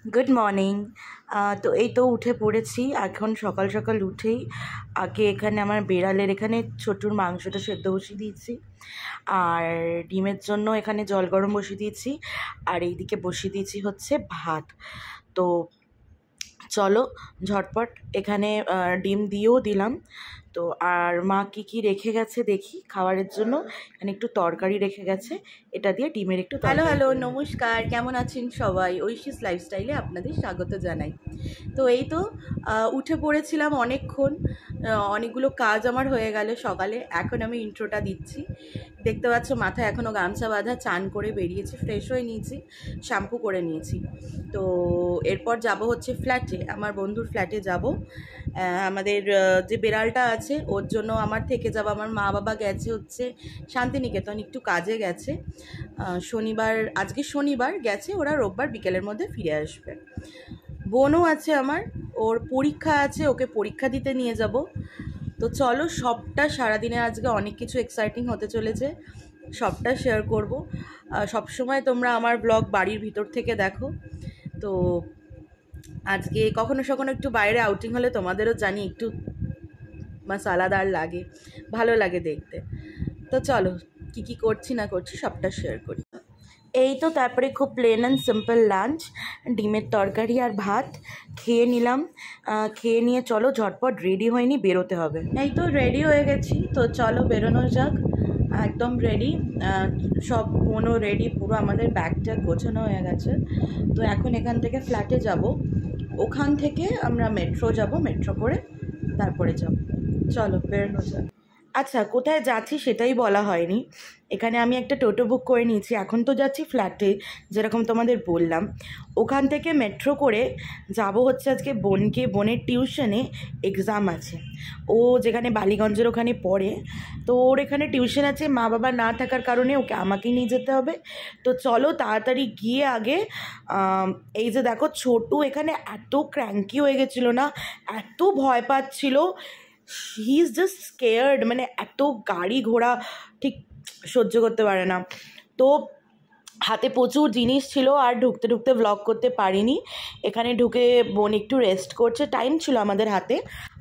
Good morning. তো এই তো উঠে পড়েছি এখন, সকাল সকাল উঠেই আগে এখানে আমার বেড়ালের এখানে ছোট্টুর মাংসটা সেদ্ধ বসিয়ে দিয়েছি, আর ডিমের জন্য এখানে জল গরম বসিয়ে দিয়েছি, আর এইদিকে বসিয়ে দিয়েছি হচ্ছে ভাত। তো চলো ঝটপট এখানে ডিম দিয়েও দিলাম। তো আর মা কী রেখে গেছে দেখি খাবারের জন্য। এখানে একটু তরকারি রেখে গেছে, এটা দিয়ে ডিমের একটু হ্যালো হ্যালো নমস্কার, কেমন আছেন সবাই? ঐশীস লাইফস্টাইলে আপনাদের স্বাগত জানাই। তো এই তো উঠে পড়েছিলাম অনেকক্ষণ, অনেকগুলো কাজ আমার হয়ে গেল সকালে। এখন আমি ইন্ট্রোটা দিচ্ছি। দেখতে পাচ্ছ মাথায় এখনও গামছা বাঁধা, চান করে বেরিয়েছি, ফ্রেশ হয়ে নিয়েছি, শ্যাম্পু করে নিয়েছি। তো এরপর যাব হচ্ছে ফ্ল্যাটে, আমার বন্ধুর ফ্ল্যাটে যাব। আমাদের যে বেড়ালটা আছে ওর জন্য আমার থেকে যাব, আমার মা বাবা গেছে হচ্ছে শান্তিনিকেতন, একটু কাজে গেছে। শনিবার, আজকে শনিবার গেছে, ওরা রোববার বিকেলের মধ্যে ফিরে আসবে। বোনও আছে আমার, ওর পরীক্ষা আছে, ওকে পরীক্ষা দিতে নিয়ে যাব। তো চলো সবটা, সারাদিনে আজকে অনেক কিছু এক্সাইটিং হতে চলেছে, সবটা শেয়ার করব। সবসময় তোমরা আমার ব্লগ বাড়ির ভিতর থেকে দেখো, তো আজকে কখনো কখনো একটু বাইরে আউটিং হলে তোমাদেরও জানি একটু মশালাদার লাগে, ভালো লাগে দেখতে। তো চলো কি করছি না করছি সবটা শেয়ার করি। এই তো তারপরে খুব প্লেন অ্যান্ড সিম্পল লাঞ্চ, ডিমের তরকারি আর ভাত খেয়ে নিলাম। খেয়ে নিয়ে চলো ঝটপট রেডি হয়নি, বেরোতে হবে। এই তো রেডি হয়ে গেছি, তো চলো বেরোনো যাক। একদম রেডি, সব বোনও রেডি, পুরো আমাদের ব্যাগটা গোছানো হয়ে গেছে। তো এখন এখান থেকে ফ্ল্যাটে যাব, ওখান থেকে আমরা মেট্রো যাব, মেট্রো করে তারপরে যাব। চলো বেরোনো যাক। আচ্ছা, কোথায় যাচ্ছি সেটাই বলা হয়নি। এখানে আমি একটা টোটো বুক করে নিয়েছি, এখন তো যাচ্ছি ফ্ল্যাটে, যেরকম তোমাদের বললাম। ওখান থেকে মেট্রো করে যাব হচ্ছে আজকে বোনের টিউশনে এক্সাম আছে। ও যেখানে বালিগঞ্জের ওখানে পড়ে, তো ওর এখানে টিউশন আছে, মা বাবা না থাকার কারণে ওকে আমাকেই নিয়ে যেতে হবে। তো চলো তাড়াতাড়ি গিয়ে আগে এই যে দেখো ছোটু এখানে এত ক্র্যাঙ্কি হয়ে গেছিলো না, এত ভয় পাচ্ছিল, হি ইজ জাস্ট স্কেয়ার্ড, মানে এত গাড়ি ঘোড়া ঠিক সহ্য করতে পারে না। তো হাতে প্রচুর জিনিস ছিল, আর ঢুকতে ঢুকতে ভ্লগ করতে পারিনি। এখানে ঢুকে বোন একটু রেস্ট করছে, টাইম ছিল আমাদের হাতে,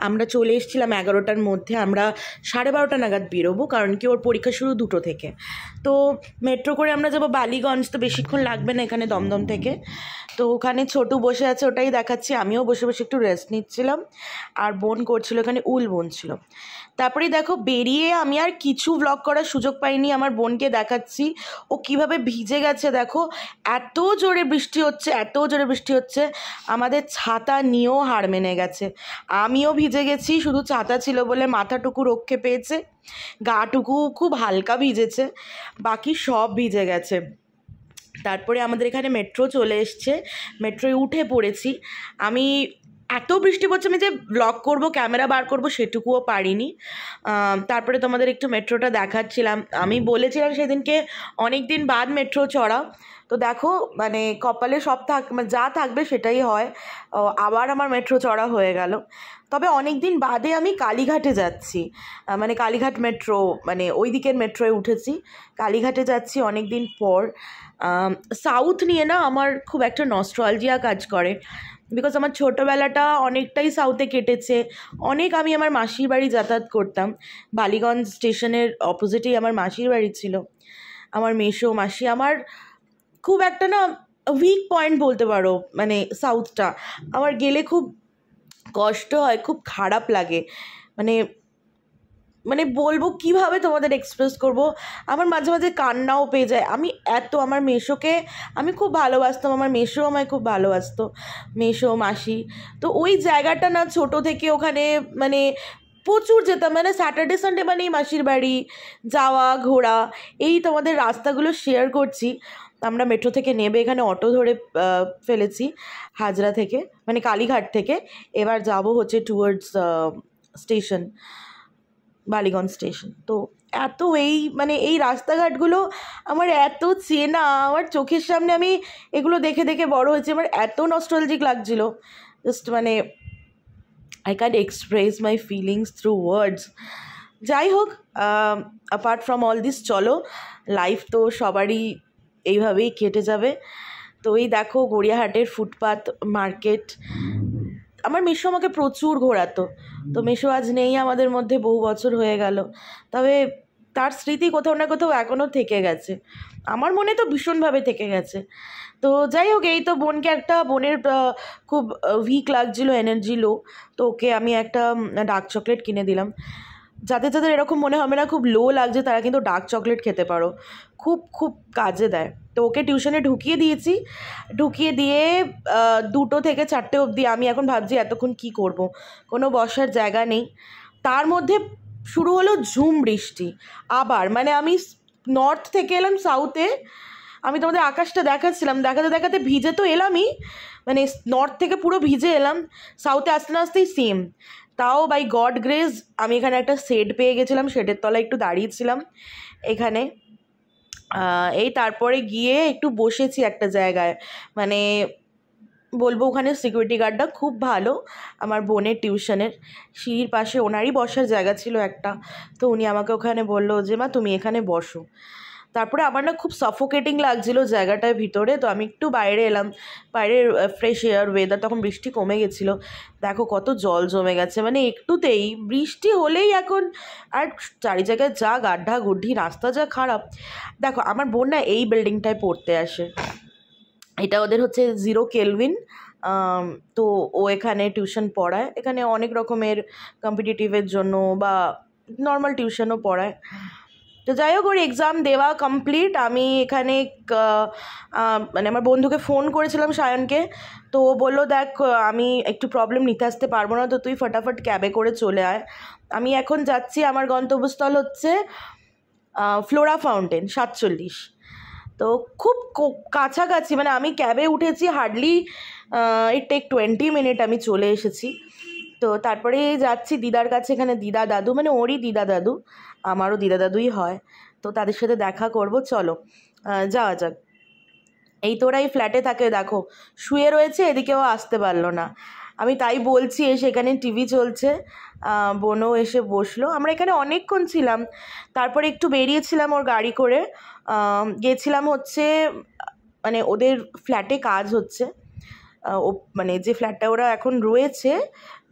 আমরা চলে এসেছিলাম 11টার মধ্যে, আমরা 12:30 নাগাদ বেরোবো, কারণ কি ওর পরীক্ষা শুরু 2টো থেকে। তো মেট্রো করে আমরা যাবো বালিগঞ্জ, তো বেশিক্ষণ লাগবে না এখানে দমদম থেকে। তো ওখানে ছোটু বসে আছে, ওটাই দেখাচ্ছি, আমিও বসে বসে একটু রেস্ট নিচ্ছিলাম, আর বোন করছিল এখানে উল বুনছিল। তারপরে দেখো বেরিয়ে আমি আর কিছু ভ্লগ করার সুযোগ পাইনি, আমার বোনকে দেখাচ্ছি ও কিভাবে ভিজে গেছে। দেখো এত জোরে বৃষ্টি হচ্ছে, এত জোরে বৃষ্টি হচ্ছে, আমাদের ছাতা নিয়েও হার মেনে গেছে। আমিও ভিজে গেছি, শুধু ছাতা ছিল বলে মাথাটুকু রক্ষে পেয়েছে, গাটুকু খুব হালকা ভিজেছে, বাকি সব ভিজে গেছে। তারপরে আমাদের এখানে মেট্রো চলে এসছে, মেট্রোয় উঠে পড়েছি। আমি এত বৃষ্টি পড়ছে, আমি যে ব্লগ করব, ক্যামেরা বার করব, সেটুকুও পারিনি। তারপরে তোমাদের একটু মেট্রোটা দেখাচ্ছিলাম। আমি বলেছিলাম সেদিনকে অনেক দিন বাদ মেট্রো চড়া, তো দেখো মানে কপালে সব যা থাকবে সেটাই হয়, আবার আমার মেট্রো চড়া হয়ে গেল। তবে অনেক দিন বাদে আমি কালীঘাটে যাচ্ছি, মানে কালীঘাট মেট্রো, মানে ওই দিকের মেট্রোয় উঠেছি, কালীঘাটে যাচ্ছি অনেক দিন পর। সাউথ নিয়ে না আমার খুব একটা নস্টালজিয়া কাজ করে, বিকজ আমার ছোটোবেলাটা অনেকটাই সাউথে কেটেছে। আমি আমার মাসির বাড়ি যাতায়াত করতাম, বালিগঞ্জ স্টেশনের অপোজিটেই আমার মাসির বাড়ি ছিল। আমার মেসো মাসি আমার খুব একটা না উইক পয়েন্ট বলতে পারো, মানে সাউথটা আমার গেলে খুব কষ্ট হয়, খুব খারাপ লাগে, মানে মানে বলবো কিভাবে তোমাদের এক্সপ্রেস করব, আমার মাঝে মাঝে কান্নাও পেয়ে যায়। আমি আমার মেসোকে আমি খুব ভালোবাসতাম, আমার মেসো আমায় খুব ভালোবাসতো, মেসো মাসি। তো ওই জায়গাটা না ছোট থেকে ওখানে মানে প্রচুর যেতাম, মানে স্যাটারডে সানডে মানেই মাসির বাড়ি যাওয়া ঘোরা। এই তোমাদের রাস্তাগুলো শেয়ার করছি। আমরা মেট্রো থেকে নেবে এখানে অটো ধরে ফেলেছি হাজরা থেকে, মানে কালীঘাট থেকে। এবার যাব হচ্ছে টুয়ার্ডস স্টেশন, বালিগঞ্জ স্টেশন। তো এই রাস্তাঘাটগুলো আমার এত চেনা, আমার চোখের সামনে আমি এগুলো দেখে দেখে বড় হয়েছি, আমার এত নস্টালজিক লাগছিল, জাস্ট মানে I can't express my feelings through words. যাই হোক, অ্যাপার্ট ফ্রম অল দিস, চলো লাইফ তো সবারই এইভাবেই কেটে যাবে, তো এই দেখো গড়িয়াহাটের ফুটপাত মার্কেট। আমার মেসো আমাকে প্রচুর ঘোরাতো, তো মেসো আজ নেই আমাদের মধ্যে, বহু বছর হয়ে গেল। তবে তার স্মৃতি কোথাও না কোথাও এখনও থেকে গেছে, আমার মনে তো ভীষণভাবে থেকে গেছে। তো যাই হোক, এই তো বোনের খুব উইক লাগছিল, এনার্জি লো, তো ওকে আমি একটা ডার্ক চকলেট কিনে দিলাম। যাদের যাদের এরকম মনে হবে না খুব লো লাগছে, তারা কিন্তু ডার্ক চকলেট খেতে পারো, খুব খুব কাজে দেয়। তো ওকে টিউশনে ঢুকিয়ে দিয়েছি, ঢুকিয়ে দিয়ে 2টো থেকে 4টে অবধি আমি এখন ভাবছি এতক্ষণ কি করব, কোনো বসার জায়গা নেই। তার মধ্যে শুরু হলো ঝুম বৃষ্টি আবার, মানে আমি নর্থ থেকে এলাম সাউথে, আমি তোমাদের আকাশটা দেখাচ্ছিলাম, দেখাতে দেখাতে ভিজে তো এলামই, মানে নর্থ থেকে পুরো ভিজে এলাম, সাউথে আসতে না আসতেই সেম। তাও বাই গড গ্রেস আমি এখানে একটা শেড পেয়ে গেছিলাম, শেডের তলায় একটু দাঁড়িয়েছিলাম এখানে। এই তারপরে গিয়ে একটু বসেছি একটা জায়গায়, মানে বলবো ওখানে সিকিউরিটি গার্ডটা খুব ভালো, আমার বোনের টিউশনের সিঁড়ির পাশে ওনারই বসার জায়গা ছিল একটা, তো উনি আমাকে ওখানে বললো যে মা তুমি এখানে বসো। তারপরে আমার না খুব সাফোকেটিং লাগছিল জায়গাটার ভিতরে, তো আমি একটু বাইরে এলাম, বাইরের ফ্রেশ এয়ার ওয়েদার, তখন বৃষ্টি কমে গেছিলো। দেখো কত জল জমে গেছে, মানে একটুতেই বৃষ্টি হলেই এখন, আর চারি জায়গায় যা গাড্ডা গুড্ডি, রাস্তা যা খারাপ। দেখো আমার বোন না এই বিল্ডিংটায় পড়তে আসে, এটা ওদের হচ্ছে 0 কেলভিন, তো ও এখানে টিউশন পড়ায়, এখানে অনেক রকমের কম্পিটিটিভের জন্য বা নর্মাল টিউশনও পড়ায়। তো যাই হোক, ওর এক্সাম দেওয়া কমপ্লিট, আমি এখানে মানে আমার বন্ধুকে ফোন করেছিলাম সায়নকে, তো ও বললো দেখ আমি একটু প্রবলেম নিতে আসতে পারবো না, তো তুই ফটাফট ক্যাবে করে চলে আয়। আমি এখন যাচ্ছি, আমার গন্তব্যস্থল হচ্ছে ফ্লোরা ফাউন্টেন 47, তো খুব কাছাকাছি, মানে আমি ক্যাবে উঠেছি হার্ডলি ইট টেক 20 মিনিট, আমি চলে এসেছি। তো তারপরে যাচ্ছি দিদার কাছে, এখানে দিদা দাদু, মানে ওরই দিদা দাদু, আমারও দিদা দাদুই হয়, তো তাদের সাথে দেখা করব, চলো যাওয়া যাক। এই তো ওরা এই ফ্ল্যাটে থাকে, দেখো শুয়ে রয়েছে, এদিকেও আসতে পারলো না, আমি তাই বলছি, এসে এখানে টিভি চলছে, বোনও এসে বসলো, আমরা এখানে অনেকক্ষণ ছিলাম। তারপরে একটু বেরিয়েছিলাম ওর গাড়ি করে, গেছিলাম হচ্ছে, মানে ওদের ফ্ল্যাটে কাজ হচ্ছে, মানে যে ফ্ল্যাটটা ওরা এখন রয়েছে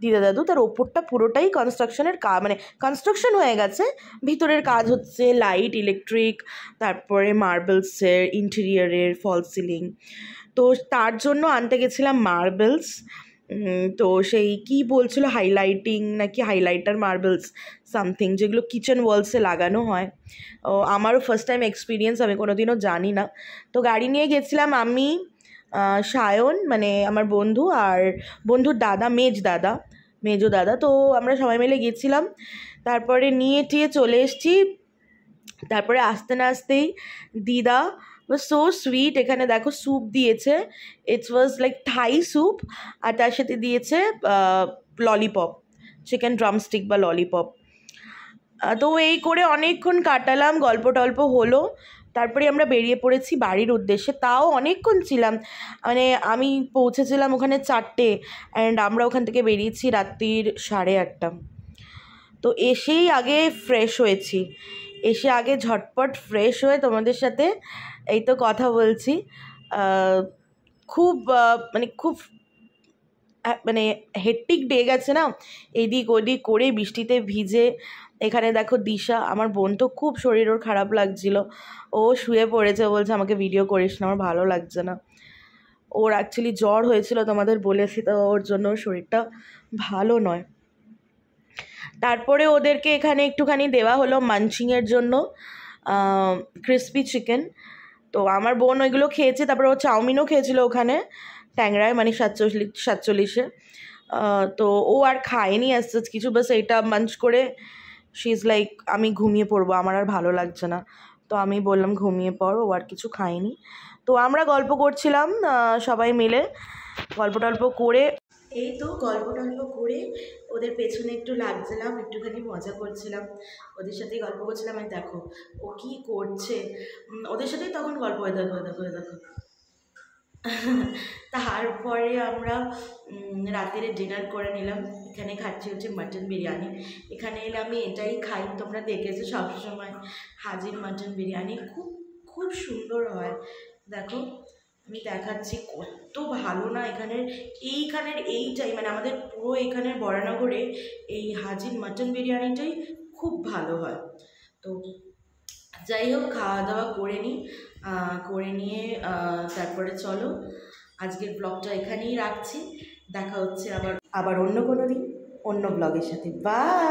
দিদা দাদু, তার ওপরটা পুরোটাই কনস্ট্রাকশনের কাজ, মানে কনস্ট্রাকশন হয়ে গেছে, ভিতরের কাজ হচ্ছে, লাইট, ইলেকট্রিক, তারপরে মার্বেলসের, ইন্টেরিয়ারের, ফল সিলিং, তো তার জন্য আনতে গেছিলাম মার্বেলস। তো সেই কি বলছিল, হাইলাইটিং নাকি হাইলাইটার মার্বেলস সামথিং, যেগুলো কিচেন ওয়ালসে লাগানো হয়। আমারও ফার্স্ট টাইম এক্সপিরিয়েন্স, আমি কোনোদিনও জানি না। তো গাড়ি নিয়ে গেছিলাম আমি, সায়ন মানে আমার বন্ধু, আর বন্ধুর দাদা, মেজো দাদা, তো আমরা সবাই মিলে গেছিলাম। তারপরে নিয়ে টিয়ে চলে এসেছি। তারপরে আসতে না আসতেই দিদা সো সুইট, এখানে দেখো স্যুপ দিয়েছে, it's was like Thai soup, আর তার সাথে দিয়েছে ললিপপ, চিকেন ড্রামস্টিক বা ললিপপ। তো এই করে অনেকক্ষণ কাটালাম, গল্প টল্প হলো, তারপরে আমরা বেরিয়ে পড়েছি বাড়ির উদ্দেশ্যে, তাও অনেকক্ষণ ছিলাম, মানে আমি পৌঁছেছিলাম ওখানে 4টে, অ্যান্ড আমরা ওখান থেকে বেরিয়েছি রাত্রির 8:30। তো এসেই আগে ফ্রেশ হয়েছি, এসে আগে ঝটপট ফ্রেশ হয়ে তোমাদের সাথে এই তো কথা বলছি। খুব মানে খুব মানে হেক্টিক ডে গেছে না, এদিক ওদিক করে বৃষ্টিতে ভিজে। এখানে দেখো দিশা, আমার বোন তো খুব শরীর ওর খারাপ লাগছিল, ও শুয়ে পড়েছে, বলছে আমাকে ভিডিও করিস না, আমার ভালো লাগছে না। ওর অ্যাকচুয়ালি জ্বর হয়েছিল, তোমাদের বলেছি, তো ওর জন্য শরীরটা ভালো নয়। তারপরে ওদেরকে এখানে একটুখানি দেওয়া হলো মাঞ্চিংয়ের জন্য ক্রিসপি চিকেন, তো আমার বোন ওইগুলো খেয়েছে, তারপরে ও চাউমিনও খেয়েছিল ওখানে ট্যাংরায়, মানে 47-এ। তো ও আর খায়নি আসতে কিছু, বাস এইটা মাঞ্চ করে শি ইজ লাইক আমি ঘুমিয়ে পড়বো, আমার আর ভালো লাগছে না, তো আমি বললাম ঘুমিয়ে পড়ো, ও আর কিছু খায়নি। তো আমরা গল্প করছিলাম সবাই মিলে, গল্প টল্প করে, এই তো গল্প টল্প করে ওদের পেছনে একটু লাগছিলাম, একটুখানি মজা করছিলাম, ওদের সাথেই গল্প করছিলাম। আমি দেখো ও কী করছে, ওদের সাথেই তখন গল্প হয়ে দেখো দেখো দেখো। তারপরে আমরা রাতের ডিনার করে নিলাম, এখানে খাচ্ছি হচ্ছে মাটন বিরিয়ানি, এখানে এলে আমি এটাই খাই, তোমরা দেখেছো সবসময় হাজির মাটন বিরিয়ানি, খুব খুব সুন্দর হয়। দেখো আমি দেখাচ্ছি কত ভালো না এখানের। এইটাই মানে আমাদের পুরো এখানের বরানগরে এই হাজির মাটন বিরিয়ানিটাই খুব ভালো হয়। তো যাই হোক, খাওয়া দাওয়া করে নিই, করে নিয়ে তারপরে চলো আজকের ব্লগটা এখানেই রাখছি। দেখা হচ্ছে আবার অন্য কোনো দিন অন্য ব্লগের সাথে। বাই।